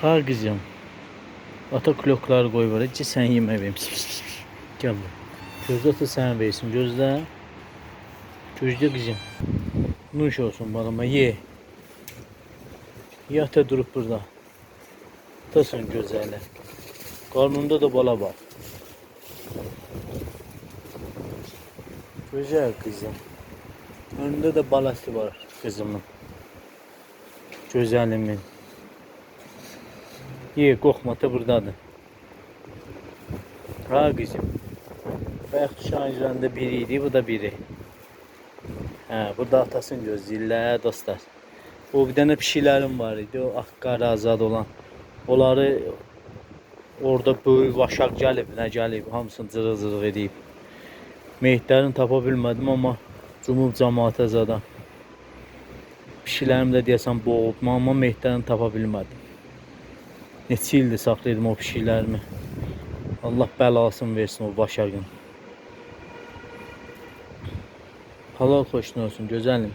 Ha kızım. Ata klokları koy var. Hiç sen yeme benim. Gel buraya. Gözde ata sen versin. Gözde. Gözde kızım. Nuş olsun balama ye. Yat da durup burada. Tasın gözəli. Karnında da bala var. Güzel kızım. Önünde de balası var kızımın. Gözəlimin. Ye qorxma da buradadır. Ha kızım. Bayaq uşağın üzerinde biri idi, bu da biri. Ha, bu da atasını gözləyirlər dostlar. O bir dənə pişiklərim var idi, o ağ-qara azad olan. Onları orada böyük vaşaq gəlib, nə gəlib, hamısını cırıq-cırıq edib. Meyitlərini tapa bilmədim, amma cumhur cəmaətə zadan. Pişiklərimi də deyəsən boğultma, amma meyitlərini tapa bilmədim. Neçə ildir saxlayırdım o pişiklərimi. Allah bəlasını versin o vaşaqın. Halal xoşun olsun, gözəlim.